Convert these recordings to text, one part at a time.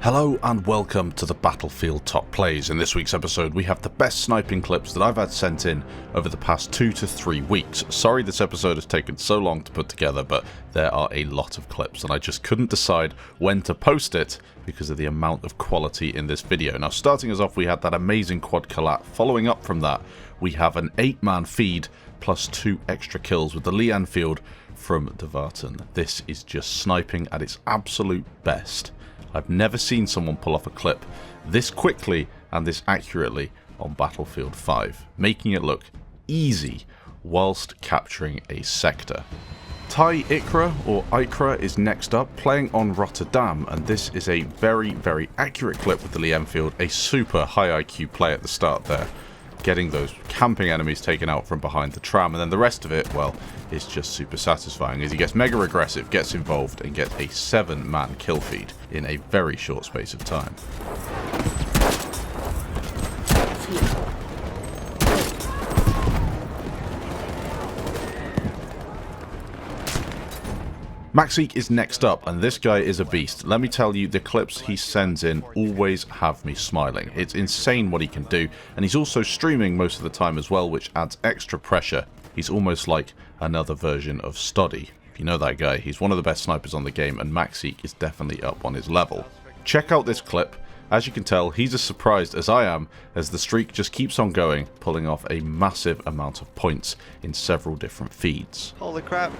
Hello and welcome to the Battlefield Top Plays. In this week's episode we have the best sniping clips that I've had sent in over the past 2 to 3 weeks. Sorry this episode has taken so long to put together, but there are a lot of clips and I just couldn't decide when to post it because of the amount of quality in this video. Now starting us off, we had that amazing quad collat. Following up from that, we have an 8-man feed plus 2 extra kills with the Lee Enfield from Devarton. This is just sniping at its absolute best. I've never seen someone pull off a clip this quickly and this accurately on Battlefield 5, making it look easy whilst capturing a sector. TyIkra or Ikra is next up, playing on Rotterdam, and this is a very accurate clip with the Lee Enfield, a super high IQ play at the start there, getting those camping enemies taken out from behind the tram, and then the rest of it, well, is just super satisfying as he gets mega aggressive, gets involved, and gets a 7-man kill feed in a very short space of time. JACKZ is next up, and this guy is a beast. Let me tell you, the clips he sends in always have me smiling. It's insane what he can do, and he's also streaming most of the time as well, which adds extra pressure. He's almost like another version of Stoddy. If you know that guy, he's one of the best snipers on the game, and JACKZ is definitely up on his level. Check out this clip. As you can tell, he's as surprised as I am, as the streak just keeps on going, pulling off a massive amount of points in several different feeds. Holy crap.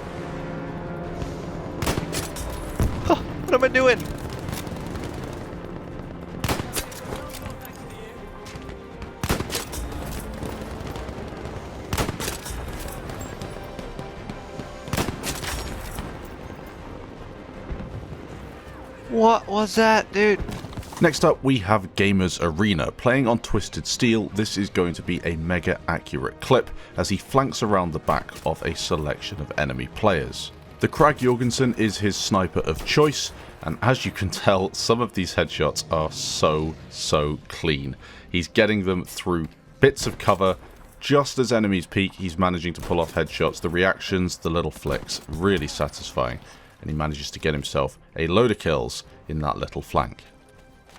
What am I doing? What was that, dude? Next up, we have GamersArena. Playing on Twisted Steel, this is going to be a mega accurate clip as he flanks around the back of a selection of enemy players. The Krag Jorgensen is his sniper of choice, and as you can tell, some of these headshots are so clean. He's getting them through bits of cover. Just as enemies peek, he's managing to pull off headshots. The reactions, the little flicks, really satisfying, and he manages to get himself a load of kills in that little flank.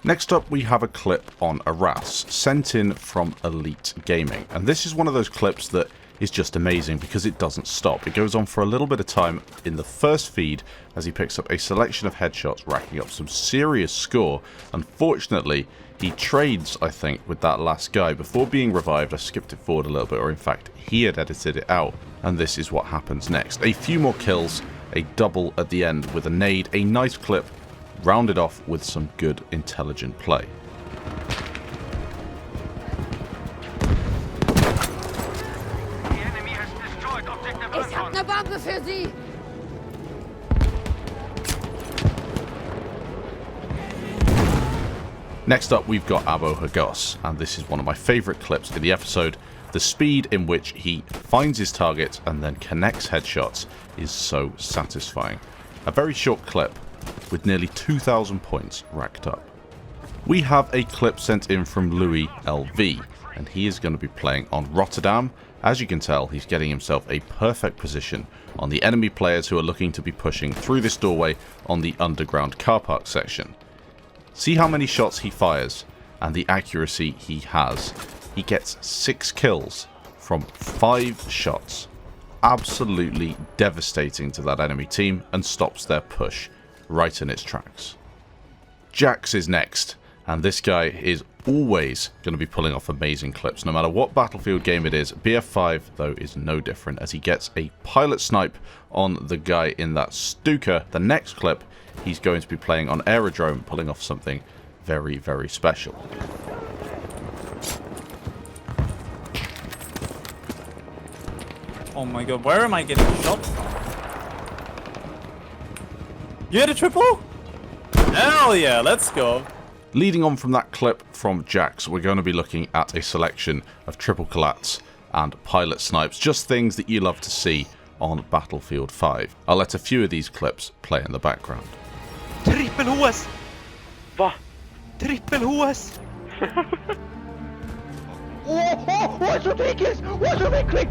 Next up, we have a clip on AndREAS, sent in from ElliteGaming, and this is one of those clips that is just amazing because it doesn't stop. It goes on for a little bit of time in the first feed as he picks up a selection of headshots, racking up some serious score. Unfortunately, he trades, I think, with that last guy before being revived. I skipped it forward a little bit, or in fact, he had edited it out, and this is what happens next. A few more kills, a double at the end with a nade, a nice clip, rounded off with some good, intelligent play. Ich hab eine Bombe für Sie! Next up, we've got Abo Hagos, and this is one of my favourite clips in the episode. The speed in which he finds his target and then connects headshots is so satisfying. A very short clip with nearly 2,000 points racked up. We have a clip sent in from Luislv, and he is going to be playing on Rotterdam. As you can tell, he's getting himself a perfect position on the enemy players who are looking to be pushing through this doorway on the underground car park section. See how many shots he fires and the accuracy he has. He gets 6 kills from 5 shots. Absolutely devastating to that enemy team and stops their push right in its tracks. JACKZ is next, and this guy is always going to be pulling off amazing clips no matter what Battlefield game it is. BF5 though is no different as he gets a pilot snipe on the guy in that Stuka. The next clip he's going to be playing on Aerodrome, pulling off something very special. Oh my god, where am I getting shot from? You had a triple? Hell yeah, let's go. Leading on from that clip from JACKZ, we're going to be looking at a selection of triple collats and pilot snipes, just things that you love to see on Battlefield 5. I'll let a few of these clips play in the background. Trippel HS! Va? Trippel HS! Åh, så tryckes! Åh, så klipp!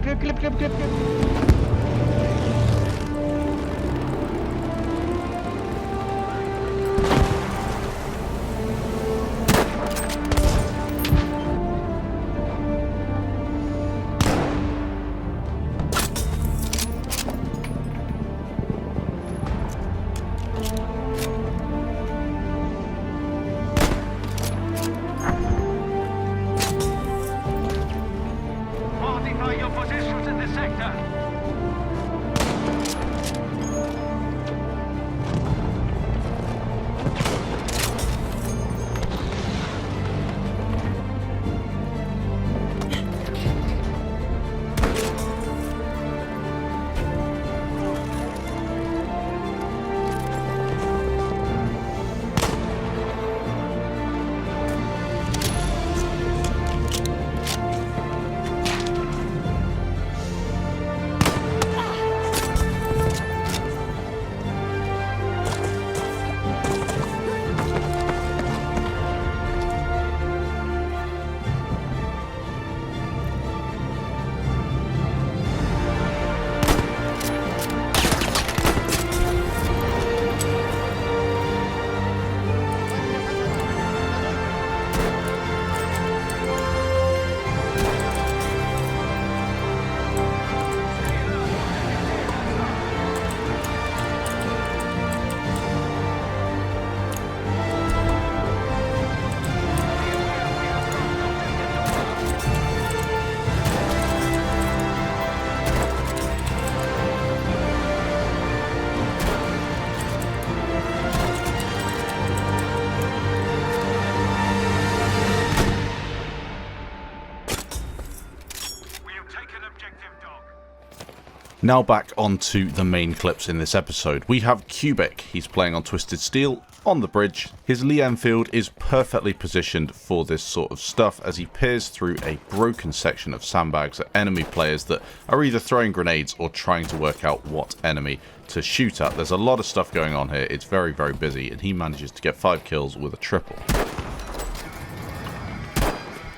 Now back onto the main clips in this episode. We have Cubic. He's playing on Twisted Steel on the bridge. His Lee Enfield is perfectly positioned for this sort of stuff as he peers through a broken section of sandbags at enemy players that are either throwing grenades or trying to work out what enemy to shoot at. There's a lot of stuff going on here. It's very, very busy, and he manages to get 5 kills with a triple.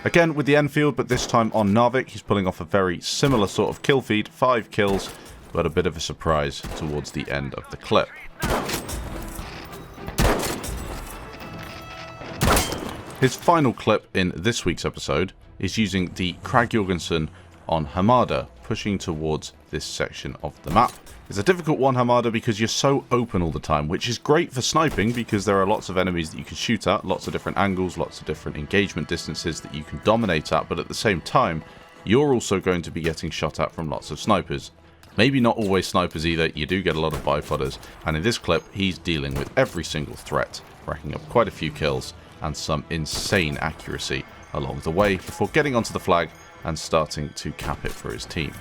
Again with the Enfield, but this time on Narvik. He's pulling off a very similar sort of kill feed, 5 kills, but a bit of a surprise towards the end of the clip. His final clip in this week's episode is using the Krag Jorgensen on Hamada, pushing towards this section of the map. It's a difficult one, Hamada, because you're so open all the time, which is great for sniping because there are lots of enemies that you can shoot at, lots of different angles, lots of different engagement distances that you can dominate at, but at the same time, you're also going to be getting shot at from lots of snipers. Maybe not always snipers either, you do get a lot of bipodders, and in this clip, he's dealing with every single threat, racking up quite a few kills and some insane accuracy along the way before getting onto the flag and starting to cap it for his team.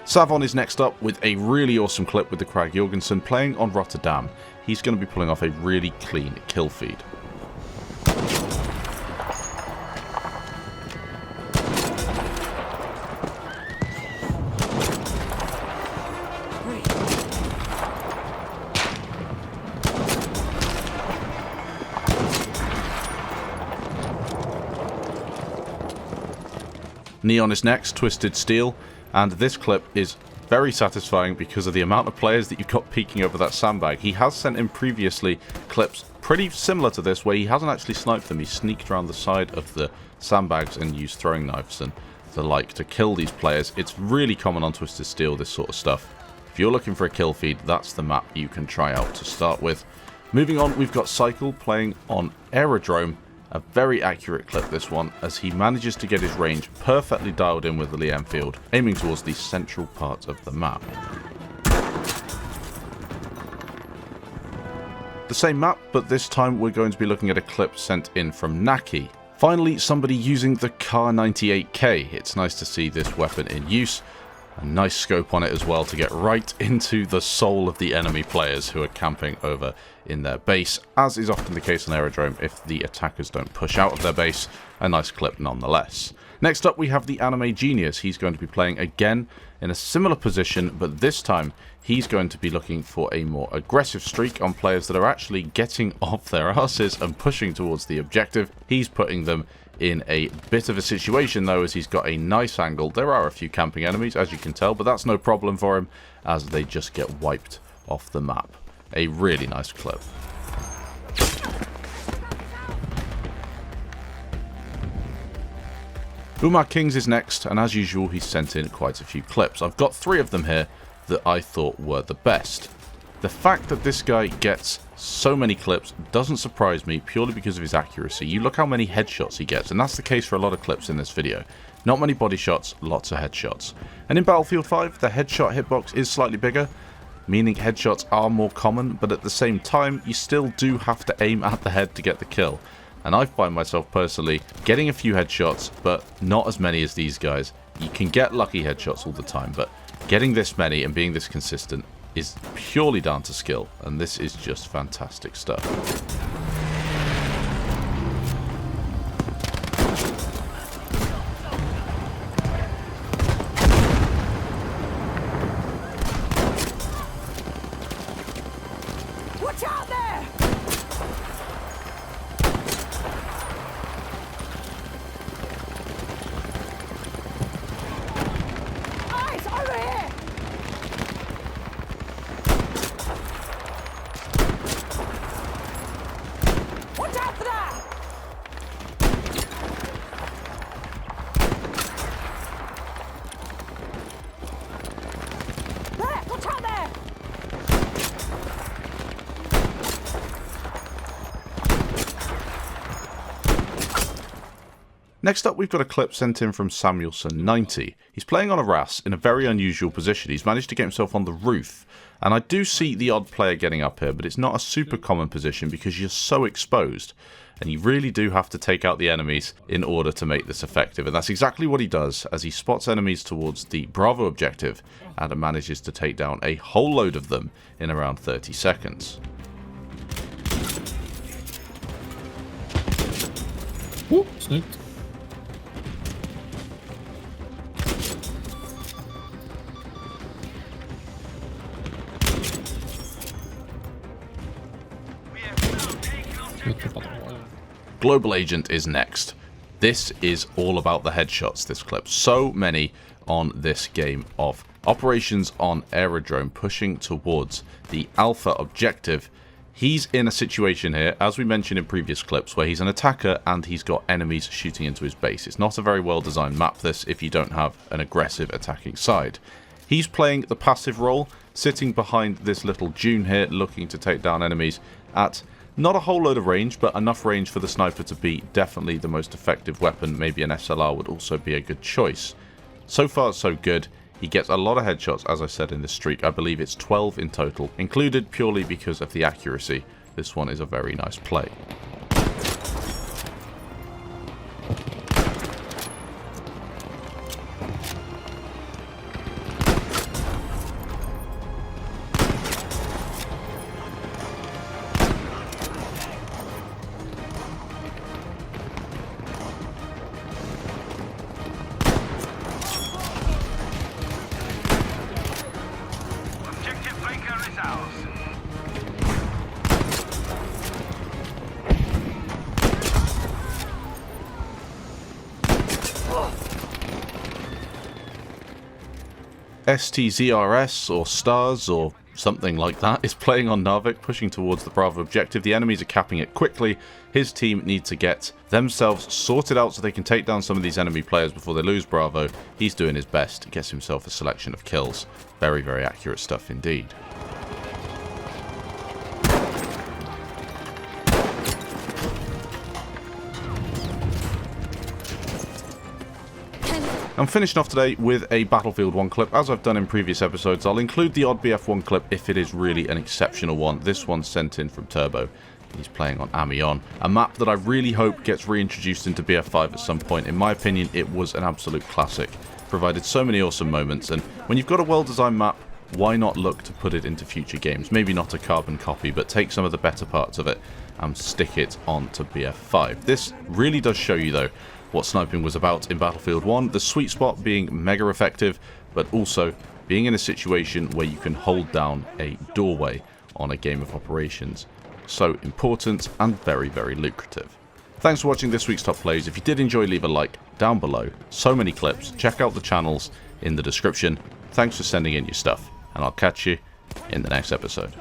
Savon is next up with a really awesome clip with the Krag Jorgensen playing on Rotterdam. He's going to be pulling off a really clean kill feed. Neon is next, Twisted Steel. And this clip is very satisfying because of the amount of players that you've got peeking over that sandbag. He has sent in previously clips pretty similar to this where he hasn't actually sniped them. He sneaked around the side of the sandbags and used throwing knives and the like to kill these players. It's really common on Twisted Steel, this sort of stuff. If you're looking for a kill feed, that's the map you can try out to start with. Moving on, we've got PSYCLE playing on Aerodrome. A very accurate clip, this one, as he manages to get his range perfectly dialed in with the Lee Enfield, aiming towards the central part of the map. The same map, but this time we're going to be looking at a clip sent in from NAKKI. Finally, somebody using the Kar98K. It's nice to see this weapon in use. A nice scope on it as well to get right into the soul of the enemy players who are camping over in their base, as is often the case on Aerodrome if the attackers don't push out of their base. A nice clip nonetheless. Next up we have TheAnimeGenius. He's going to be playing again in a similar position, but this time he's going to be looking for a more aggressive streak on players that are actually getting off their asses and pushing towards the objective. He's putting them in a bit of a situation though, as he's got a nice angle. There are a few camping enemies, as you can tell, but that's no problem for him as they just get wiped off the map. A really nice clip. Umar Kings is next, and as usual he's sent in quite a few clips. I've got 3 of them here that I thought were the best. The fact that this guy gets so many clips doesn't surprise me purely because of his accuracy. You look how many headshots he gets, and that's the case for a lot of clips in this video. Not many body shots, lots of headshots. And in Battlefield 5, the headshot hitbox is slightly bigger, meaning headshots are more common, but at the same time, you still do have to aim at the head to get the kill. And I find myself personally getting a few headshots, but not as many as these guys. You can get lucky headshots all the time, but getting this many and being this consistent is purely down to skill, and this is just fantastic stuff. Watch out there! Eyes over here! Next up, we've got a clip sent in from Samuelson90. He's playing on a RAS in a very unusual position. He's managed to get himself on the roof. And I do see the odd player getting up here, but it's not a super common position because you're so exposed. And you really do have to take out the enemies in order to make this effective. And that's exactly what he does as he spots enemies towards the Bravo objective and manages to take down a whole load of them in around 30 seconds. Whoop, sniped. Global Agent is next. This is all about the headshots, this clip. So many on this game of operations on aerodrome pushing towards the Alpha objective. He's in a situation here, as we mentioned in previous clips, where he's an attacker and he's got enemies shooting into his base. It's not a very well designed map, this, if you don't have an aggressive attacking side. He's playing the passive role, sitting behind this little dune here, looking to take down enemies at not a whole load of range, but enough range for the sniper to be definitely the most effective weapon. Maybe an SLR would also be a good choice. So far, so good. He gets a lot of headshots, as I said, in this streak. I believe it's 12 in total, included purely because of the accuracy. This one is a very nice play. Stzrs or Stzrs or something like that is playing on Narvik, pushing towards the Bravo objective. The enemies are capping it quickly. His team need to get themselves sorted out so they can take down some of these enemy players before they lose Bravo. He's doing his best, gets himself a selection of kills. Very, very accurate stuff indeed. I'm finishing off today with a Battlefield 1 clip. As I've done in previous episodes, I'll include the odd BF1 clip if it is really an exceptional one. This one's sent in from Txrbo. He's playing on Amiens, a map that I really hope gets reintroduced into BF5 at some point. In my opinion, it was an absolute classic. Provided so many awesome moments, and when you've got a well-designed map, why not look to put it into future games? Maybe not a carbon copy, but take some of the better parts of it and stick it onto BF5. This really does show you, though, what sniping was about in Battlefield 1, the sweet spot being mega effective, but also being in a situation where you can hold down a doorway on a game of operations. So important and very, very lucrative. Thanks for watching this week's Top Plays. If you did enjoy, leave a like down below. So many clips. Check out the channels in the description. Thanks for sending in your stuff, and I'll catch you in the next episode.